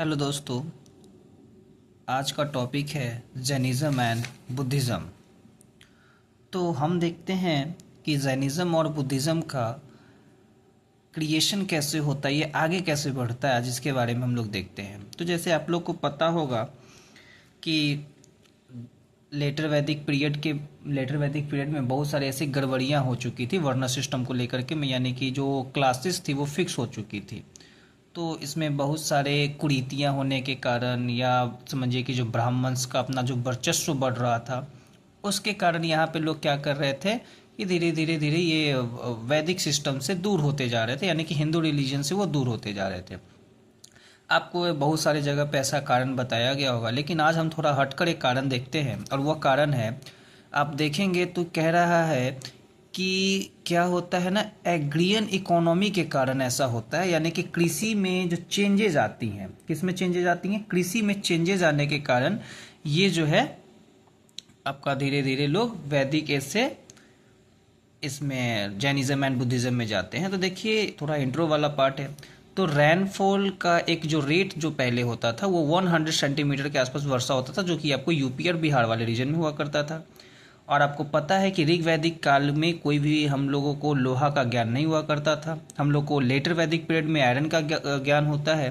Hello दोस्तों। आज का टॉपिक है जैनिज़्म एंड बुद्धिज़्म। तो हम देखते हैं कि जैनिज़्म और बुद्धिज़्म का क्रिएशन कैसे होता है, ये आगे कैसे बढ़ता है, आज इसके बारे में हम लोग देखते हैं। तो जैसे आप लोग को पता होगा कि लेटर वैदिक पीरियड में बहुत सारे ऐसी गड़बड़ियाँ हो चुकी थी वर्ण सिस्टम को लेकर के, यानी कि जो क्लासेस थी वो फिक्स हो चुकी थी। तो इसमें बहुत सारे कुरीतियाँ होने के कारण, या समझिए कि जो ब्राह्मण्स का अपना जो वर्चस्व बढ़ रहा था, उसके कारण यहाँ पे लोग क्या कर रहे थे कि धीरे धीरे धीरे ये वैदिक सिस्टम से दूर होते जा रहे थे, यानी कि हिंदू रिलीजन से वो दूर होते जा रहे थे। आपको बहुत सारी जगह पे ऐसा कारण बताया गया होगा, लेकिन आज हम थोड़ा हटकर एक कारण देखते हैं, और वह कारण है, आप देखेंगे तो कह रहा है कि क्या होता है ना, एग्रियन इकोनॉमी के कारण ऐसा होता है। यानी कि कृषि में जो चेंजेज आती हैं, किस में चेंजेज आती हैं, कृषि में चेंजेज आने के कारण ये जो है आपका धीरे धीरे लोग वैदिक एज से इसमें जैनिज्म एंड बुद्धिज्म में जाते हैं। तो देखिए, थोड़ा इंट्रो वाला पार्ट है। तो रेनफॉल का एक जो रेट जो पहले होता था वो 100 सेंटीमीटर के आसपास वर्षा होता था, जो कि आपको यूपी और बिहार वाले रीजन में हुआ करता था। और आपको पता है कि ऋग वैदिक काल में कोई भी हम लोगों को लोहा का ज्ञान नहीं हुआ करता था। हम लोग को लेटर वैदिक पीरियड में आयरन का ज्ञान होता है।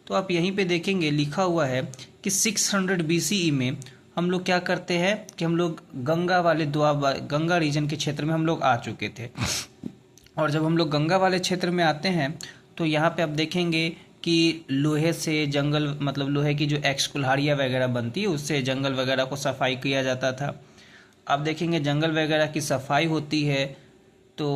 तो आप यहीं पे देखेंगे लिखा हुआ है कि 600 बीसीई में हम लोग क्या करते हैं कि हम लोग गंगा रीजन के क्षेत्र में हम लोग आ चुके थे। और जब हम लोग गंगा वाले क्षेत्र में आते हैं तो यहाँ पे आप देखेंगे कि लोहे से जंगल, मतलब लोहे की जो एक्स कुल्हाड़ियाँ वगैरह बनती है उससे जंगल वगैरह को सफाई किया जाता था। अब देखेंगे जंगल वगैरह की सफाई होती है, तो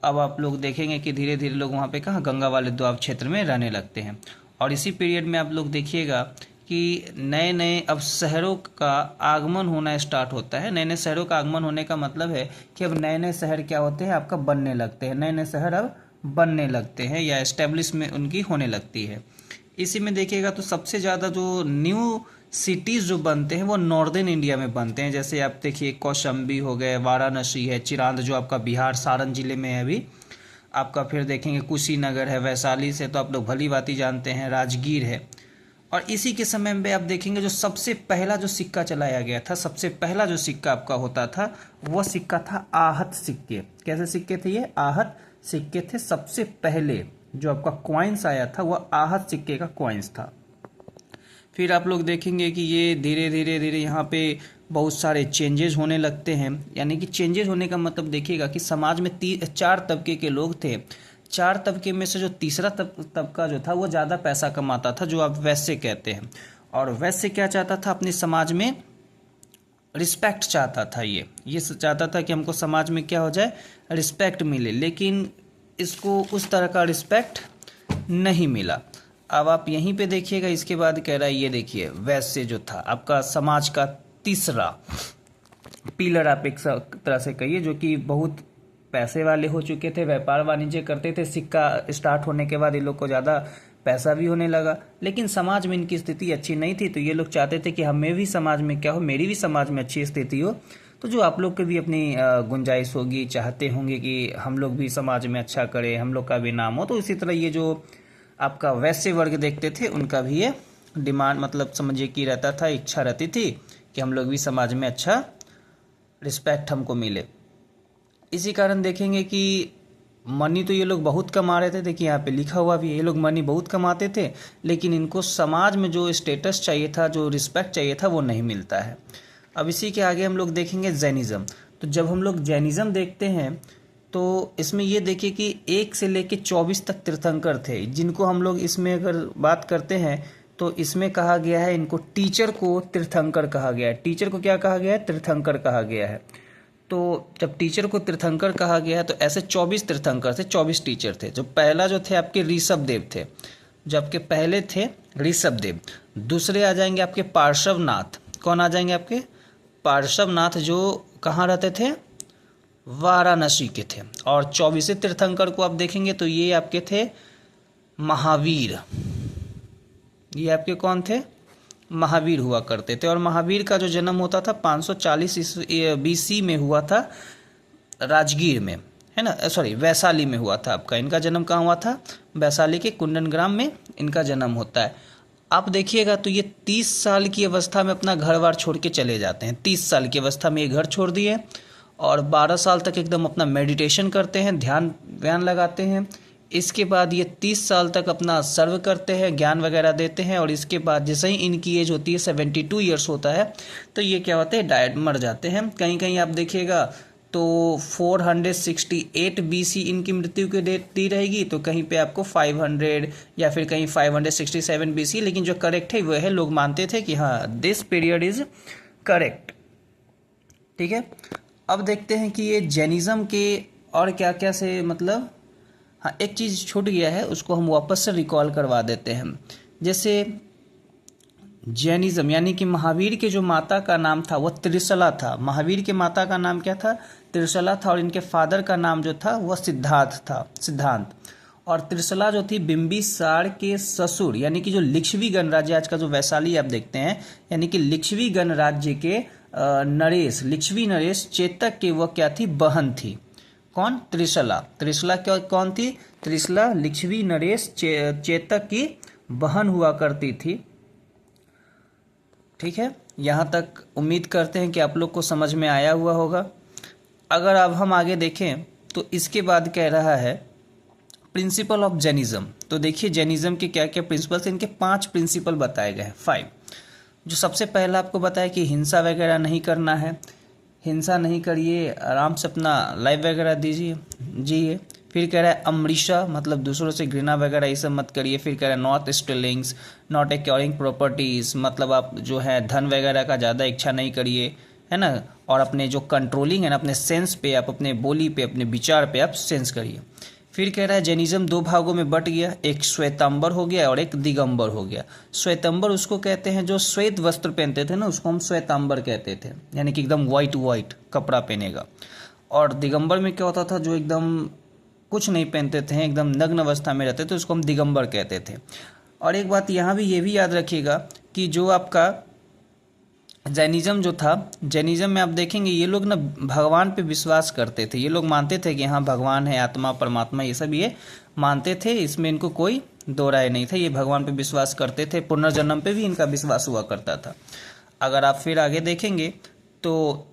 अब आप लोग देखेंगे कि धीरे धीरे लोग वहाँ पे कहाँ गंगा वाले दोआब क्षेत्र में रहने लगते हैं। और इसी पीरियड में आप लोग देखिएगा कि नए नए अब शहरों का आगमन होना स्टार्ट होता है। नए नए शहरों का आगमन होने का मतलब है कि अब नए नए शहर क्या होते हैं, आपका बनने लगते हैं। नए नए शहर अब बनने लगते हैं या एस्टेब्लिशमेंट उनकी होने लगती है। इसी में देखिएगा तो सबसे ज़्यादा जो न्यू सिटीज़ जो बनते हैं वो नॉर्दर्न इंडिया में बनते हैं। जैसे आप देखिए कौशाम्बी हो गए, वाराणसी है, चिरांद जो आपका बिहार सारण जिले में है अभी आपका, फिर देखेंगे कुशीनगर है, वैशाली से तो आप लोग भली भांति जानते हैं, राजगीर है। और इसी के समय में आप देखेंगे जो सबसे पहला जो सिक्का चलाया गया था, सबसे पहला जो सिक्का आपका होता था वह सिक्का था आहत सिक्के। कैसे सिक्के थे ये? आहत सिक्के थे। सबसे पहले जो आपका कॉइन्स आया था वह आहत सिक्के का कॉइन्स था। फिर आप लोग देखेंगे कि ये धीरे धीरे धीरे यहाँ पे बहुत सारे चेंजेस होने लगते हैं। यानी कि चेंजेस होने का मतलब देखिएगा कि समाज में 4 तबके के लोग थे। 4 तबके में से जो तीसरा तबका जो था वो ज़्यादा पैसा कमाता था, जो आप वैश्य कहते हैं। और वैश्य क्या चाहता था? अपने समाज में रिस्पेक्ट चाहता था। ये चाहता था कि हमको समाज में क्या हो जाए, रिस्पेक्ट मिले। लेकिन इसको उस तरह का रिस्पेक्ट नहीं मिला। अब आप यहीं पे देखिएगा, इसके बाद कह रहा है, ये देखिए वैश्य जो था आपका समाज का तीसरा पिलर, आप एक तरह से कहिए, जो कि बहुत पैसे वाले हो चुके थे, व्यापार वाणिज्य करते थे। सिक्का स्टार्ट होने के बाद ये लोग को ज़्यादा पैसा भी होने लगा, लेकिन समाज में इनकी स्थिति अच्छी नहीं थी। तो ये लोग चाहते थे कि हमें भी समाज में क्या हो, मेरी भी समाज में अच्छी स्थिति हो। तो जो आप लोग की भी अपनी गुंजाइश होगी, चाहते होंगे कि हम लोग भी समाज में अच्छा करें, हम लोग का भी नाम हो। तो इसी तरह ये जो आपका वैश्य वर्ग देखते थे उनका भी ये डिमांड, मतलब समझिए कि रहता था, इच्छा रहती थी कि हम लोग भी समाज में अच्छा रिस्पेक्ट हमको मिले। इसी कारण देखेंगे कि मनी तो ये लोग बहुत कमा रहे थे। देखिए यहाँ पे लिखा हुआ भी, ये लोग मनी बहुत कमाते थे, लेकिन इनको समाज में जो स्टेटस चाहिए था, जो रिस्पेक्ट चाहिए था, वो नहीं मिलता है। अब इसी के आगे हम लोग देखेंगे जैनिज्म। तो जब हम लोग जैनिज्म देखते हैं तो इसमें ये देखिए कि 1 से लेके 24 तक तीर्थंकर थे, जिनको हम लोग इसमें अगर बात करते हैं तो इसमें कहा गया है, इनको टीचर को तीर्थंकर कहा गया है। टीचर को क्या कहा गया है? तीर्थंकर कहा गया है। तो जब टीचर को तीर्थंकर कहा गया है तो ऐसे 24 तीर्थंकर थे, 24 टीचर थे। जो पहला जो थे आपके ऋषभ देव थे, जो आपके पहले थे ऋषभ देव। दूसरे आ जाएंगे आपके पार्श्वनाथ। कौन आ जाएंगे आपके? पार्श्वनाथ, जो कहाँ रहते थे? वाराणसी के थे। और 24 तीर्थंकर को आप देखेंगे तो ये आपके थे महावीर। ये आपके कौन थे? महावीर हुआ करते थे। और महावीर का जो जन्म होता था 540 बीसी में हुआ था, राजगीर में, है ना, सॉरी वैशाली में हुआ था आपका। इनका जन्म कहाँ हुआ था? वैशाली के कुंदन ग्राम में इनका जन्म होता है। आप देखिएगा तो ये 30 साल की अवस्था में अपना घर बार छोड़ के चले जाते हैं। 30 साल की अवस्था में ये घर छोड़ दिए और 12 साल तक एकदम अपना मेडिटेशन करते हैं, ध्यान व्यान लगाते हैं। इसके बाद ये 30 साल तक अपना सर्व करते हैं, ज्ञान वगैरह देते हैं, और इसके बाद जैसे ही इनकी एज होती है 72 ईयर्स होता है तो ये क्या होते हैं, डायट मर जाते हैं। कहीं कहीं आप देखिएगा तो 468 BC इनकी मृत्यु की डेट दी रहेगी, तो कहीं पे आपको 500 या फिर कहीं 567 BC, लेकिन जो करेक्ट है वह है, लोग मानते थे कि हाँ दिस पीरियड इज करेक्ट। ठीक है, अब देखते हैं कि ये जैनिज्म के और क्या क्या से मतलब, हाँ एक चीज़ छूट गया है उसको हम वापस से रिकॉल करवा देते हैं। जैसे जैनिज्म यानी कि महावीर के जो माता का नाम था वह त्रिशला था। महावीर के माता का नाम क्या था, त्रिशला था, और इनके फादर का नाम जो था वह सिद्धार्थ था, सिद्धांत। और त्रिशला जो थी बिंबिसार के ससुर यानी कि जो लिच्छवी गणराज्य, आज का जो वैशाली आप देखते हैं, यानी कि लिच्छवी गणराज्य के नरेश, लिच्छवी नरेश चेतक के वह क्या थी, बहन थी। कौन, त्रिशला। त्रिशला क्या कौन थी, त्रिशला लिच्छवी नरेश चेतक की बहन हुआ करती थी। ठीक है, यहाँ तक उम्मीद करते हैं कि आप लोग को समझ में आया हुआ होगा। अगर अब हम आगे देखें तो इसके बाद कह रहा है प्रिंसिपल ऑफ जैनिज्म। तो देखिए जैनिज्म के क्या क्या प्रिंसिपल्स, इनके 5 प्रिंसिपल बताए गए हैं, 5। जो सबसे पहला आपको बताया कि हिंसा वगैरह नहीं करना है, हिंसा नहीं करिए, आराम से अपना लाइफ वगैरह दीजिए, जिए। फिर कह रहा है अमृषा, मतलब दूसरों से घृणा वगैरह ये सब मत करिए। फिर कह रहा है नॉट स्टीलिंग्स, नॉट एक्वायरिंग प्रॉपर्टीज़, मतलब आप जो है धन वगैरह का ज़्यादा इच्छा नहीं करिए, है ना। और अपने जो कंट्रोलिंग है ना, अपने सेंस पे, आप अपने बोली पे, अपने विचार पे आप सेंस करिए। फिर कह रहा है जैनिज्म 2 भागों में बट गया, एक श्वेतांबर हो गया और एक दिगंबर हो गया। श्वेतांबर उसको कहते हैं जो श्वेत वस्त्र पहनते थे ना, उसको हम श्वेतांबर कहते थे, यानी कि एकदम वाइट कपड़ा पहनेगा। और दिगंबर में क्या होता था, जो एकदम कुछ नहीं पहनते थे, एकदम नग्न अवस्था में रहते थे, उसको हम दिगंबर कहते थे। और एक बात यहाँ भी ये भी याद रखिएगा कि जो आपका जैनिज्म जो था, जैनिज्म में आप देखेंगे ये लोग ना भगवान पे विश्वास करते थे। ये लोग मानते थे कि हाँ भगवान है, आत्मा परमात्मा ये सब ये मानते थे, इसमें इनको कोई दो राय नहीं था। ये भगवान पे विश्वास करते थे, पुनर्जन्म पे भी इनका विश्वास हुआ करता था। अगर आप फिर आगे देखेंगे तो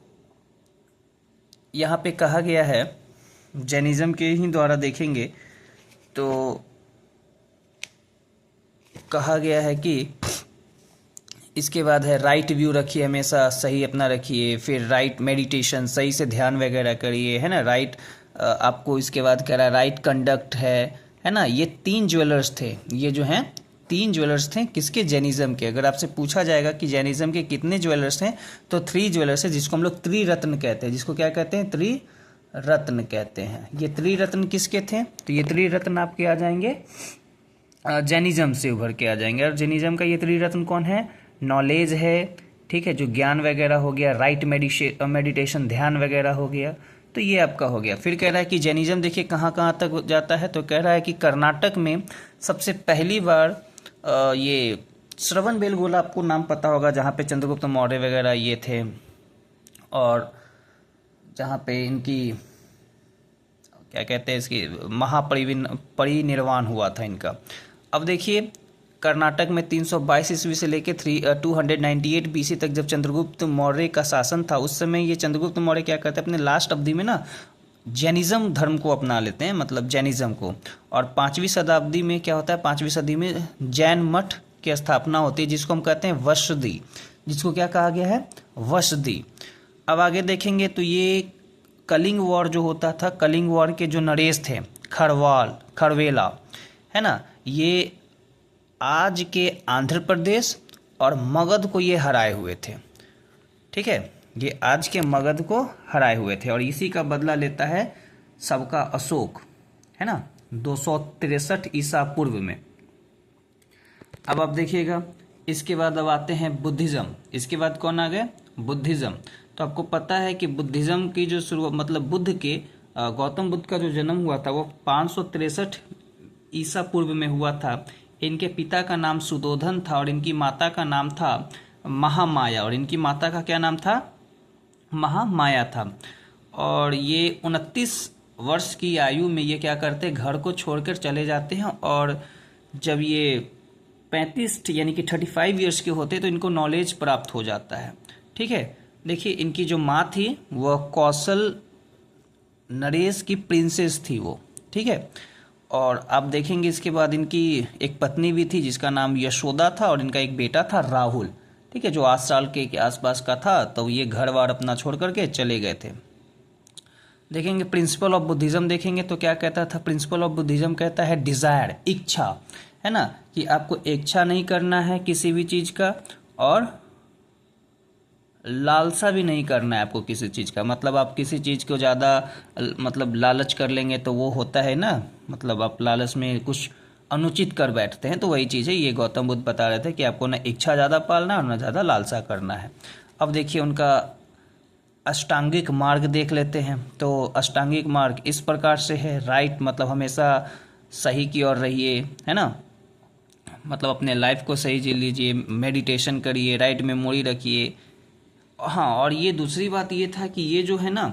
यहाँ पे कहा गया है, जैनिज्म के ही द्वारा देखेंगे तो कहा गया है कि इसके बाद है राइट व्यू रखिए, हमेशा सही अपना रखिए। फिर राइट मेडिटेशन, सही से ध्यान वगैरह करिए, है ना। राइट आपको इसके बाद कह रहा है राइट कंडक्ट है ना। ये 3 ज्वेलर्स थे, ये जो हैं 3 ज्वेलर्स थे किसके, जैनिज्म के। अगर आपसे पूछा जाएगा कि जैनिज्म के कितने ज्वेलर्स हैं तो 3 ज्वेलर्स हैं, जिसको हम लोग त्रिरत्न कहते हैं। जिसको क्या कहते हैं, त्रिरत्न कहते हैं। ये त्रिरत्न किसके थे, तो ये त्रिरत्न आपके आ जाएंगे जैनिज्म से उभर के आ जाएंगे। और जैनिज्म का ये त्रिरत्न कौन है, नॉलेज है, ठीक है, जो ज्ञान वगैरह हो गया, राइट मेडिटेशन ध्यान वगैरह हो गया, तो ये आपका हो गया। फिर कह रहा है कि जैनिज्म देखिए कहाँ कहाँ तक जाता है, तो कह रहा है कि कर्नाटक में सबसे पहली बार ये श्रवण बेलगोला, आपको नाम पता होगा, जहाँ पे चंद्रगुप्त मौर्य वगैरह ये थे, और जहाँ पे इनकी क्या कहते हैं, इसकी परिनिर्वाण हुआ था इनका। अब देखिए कर्नाटक में 322 ईस्वी से लेकर 298 BC तक जब चंद्रगुप्त मौर्य का शासन था, उस समय ये चंद्रगुप्त मौर्य क्या करते हैं, अपने लास्ट अवधि में ना जैनिज्म धर्म को अपना लेते हैं, मतलब जैनिज्म को। और 5वीं शताब्दी में क्या होता है, 5वीं सदी में जैन मठ की स्थापना होती है, जिसको हम कहते हैं वसदी, जिसको क्या कहा गया है, वसदी। अब आगे देखेंगे तो ये कलिंग वॉर जो होता था, कलिंग वॉर के जो नरेश थे खरवेला, है ना, ये आज के आंध्र प्रदेश और मगध को ये हराए हुए थे। ठीक है, ये आज के मगध को हराए हुए थे, और इसी का बदला लेता है सबका अशोक, है ना, 263 ईसा पूर्व में। अब आप देखिएगा इसके बाद अब आते हैं बुद्धिज्म। इसके बाद कौन आ गए, बुद्धिज्म। तो आपको पता है कि बुद्धिज्म की जो शुरू, मतलब बुद्ध के गौतम बुद्ध का जो जन्म हुआ था वो 563 ईसा पूर्व में हुआ था। इनके पिता का नाम सुदोधन था और इनकी माता का नाम था महामाया, और इनकी माता का क्या नाम था, महामाया था। और ये 29 वर्ष की आयु में ये क्या करते, घर को छोड़कर चले जाते हैं। और जब ये 35 यानी कि 35 ईयर्स के होते तो इनको नॉलेज प्राप्त हो जाता है। ठीक है, देखिए इनकी जो माँ थी वह कौशल नरेश की प्रिंसेस थी वो। ठीक है, और आप देखेंगे इसके बाद इनकी एक पत्नी भी थी जिसका नाम यशोदा था, और इनका एक बेटा था राहुल। ठीक है, जो 8 साल के आसपास का था। तो ये घर बार अपना छोड़ करके चले गए थे। देखेंगे प्रिंसिपल ऑफ बुद्धिज्म, देखेंगे तो क्या कहता था प्रिंसिपल ऑफ बुद्धिज्म, कहता है डिजायर, इच्छा, है ना, कि आपको इच्छा नहीं करना है किसी भी चीज का, और लालसा भी नहीं करना है आपको किसी चीज़ का। मतलब आप किसी चीज़ को ज़्यादा मतलब लालच कर लेंगे तो वो होता है ना, मतलब आप लालच में कुछ अनुचित कर बैठते हैं, तो वही चीज़ है। ये गौतम बुद्ध बता रहे थे कि आपको ना इच्छा ज़्यादा पालना है और ना ज़्यादा लालसा करना है। अब देखिए उनका अष्टांगिक मार्ग देख लेते हैं। तो अष्टांगिक मार्ग इस प्रकार से है, राइट मतलब हमेशा सही की ओर रहिए, है ना, मतलब अपने लाइफ को सही जी लीजिए, मेडिटेशन करिए, राइट मेमोरी रखिए। हाँ, और ये दूसरी बात ये था कि ये जो है ना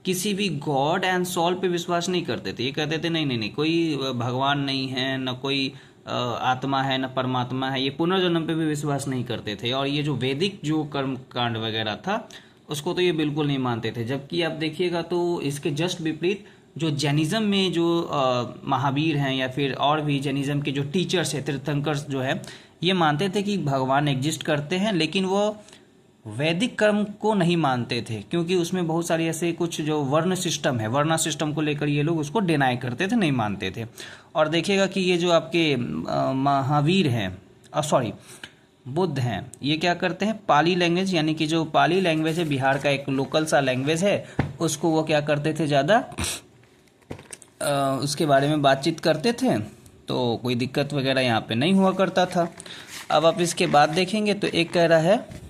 किसी भी गॉड एंड सोल पे विश्वास नहीं करते थे। ये कहते थे नहीं नहीं नहीं, कोई भगवान नहीं है, न कोई आत्मा है, न परमात्मा है। ये पुनर्जन्म पे भी विश्वास नहीं करते थे। और ये जो वैदिक जो कर्म कांड वगैरह था उसको तो ये बिल्कुल नहीं मानते थे। जबकि आप देखिएगा तो इसके जस्ट विपरीत जो जैनिज्म में जो महावीर हैं या फिर और भी जैनिज्म के जो टीचर्स हैं, तीर्थंकर जो है, ये मानते थे कि भगवान एग्जिस्ट करते हैं, लेकिन वो वैदिक कर्म को नहीं मानते थे, क्योंकि उसमें बहुत सारी ऐसे कुछ जो वर्ण सिस्टम है, वर्णा सिस्टम को लेकर ये लोग उसको डिनाई करते थे, नहीं मानते थे। और देखिएगा कि ये जो आपके महावीर हैं, सॉरी बुद्ध हैं, ये क्या करते हैं, पाली लैंग्वेज, यानी कि जो पाली लैंग्वेज है बिहार का एक लोकल सा लैंग्वेज है, उसको वो क्या करते थे, ज़्यादा उसके बारे में बातचीत करते थे, तो कोई दिक्कत वगैरह यहाँ पे नहीं हुआ करता था। अब आप इसके बाद देखेंगे तो एक कह रहा है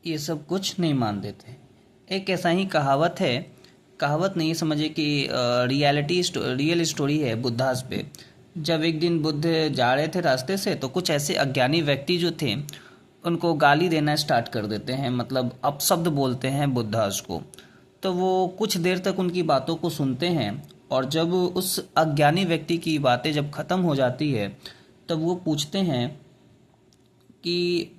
ये सब कुछ नहीं मानते थे। एक ऐसा ही कहावत है, कहावत नहीं समझे कि रियल स्टोरी है बुद्धास पे। जब एक दिन बुद्ध जा रहे थे रास्ते से, तो कुछ ऐसे अज्ञानी व्यक्ति जो थे उनको गाली देना स्टार्ट कर देते हैं, मतलब अपशब्द बोलते हैं बुद्धास को। तो वो कुछ देर तक उनकी बातों को सुनते हैं, और जब उस अज्ञानी व्यक्ति की बातें जब ख़त्म हो जाती है तब वो पूछते हैं कि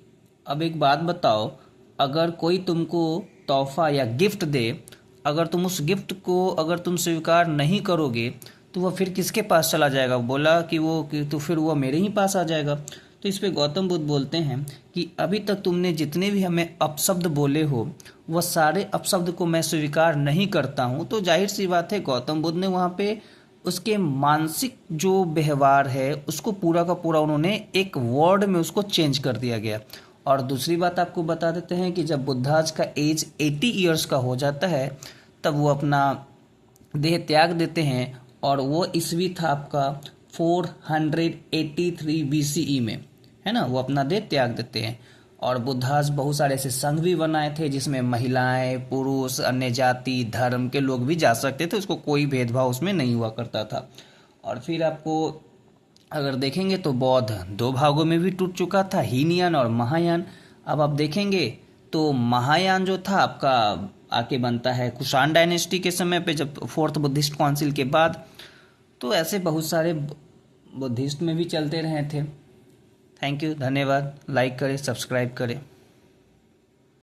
अब एक बात बताओ, अगर कोई तुमको तोहफा या गिफ्ट दे, अगर तुम उस गिफ्ट को अगर तुम स्वीकार नहीं करोगे तो वह फिर किसके पास चला जाएगा। बोला कि तो फिर वह मेरे ही पास आ जाएगा। तो इस पे गौतम बुद्ध बोलते हैं कि अभी तक तुमने जितने भी हमें अपशब्द बोले हो वह सारे अपशब्द को मैं स्वीकार नहीं करता हूँ। तो जाहिर सी बात है गौतम बुद्ध ने वहाँ पे उसके मानसिक जो व्यवहार है उसको पूरा का पूरा उन्होंने एक वर्ड में उसको चेंज कर दिया गया। और दूसरी बात आपको बता देते हैं कि जब बुद्धाज का एज 80 ईयर्स का हो जाता है तब वो अपना देह त्याग देते हैं, और वो ईस्वी था आपका 483 BCE में, है ना, वो अपना देह त्याग देते हैं। और बुद्धाज बहुत सारे ऐसे संघ भी बनाए थे जिसमें महिलाएं, पुरुष, अन्य जाति धर्म के लोग भी जा सकते थे, उसको कोई भेदभाव उसमें नहीं हुआ करता था। और फिर आपको अगर देखेंगे तो बौद्ध 2 भागों में भी टूट चुका था, हीनयान और महायान। अब आप देखेंगे तो महायान जो था आपका आके बनता है कुषाण डायनेस्टी के समय पे, जब 4th बुद्धिस्ट काउंसिल के बाद। तो ऐसे बहुत सारे बुद्धिस्ट में भी चलते रहे थे। थैंक यू, धन्यवाद। लाइक करें, सब्सक्राइब करें।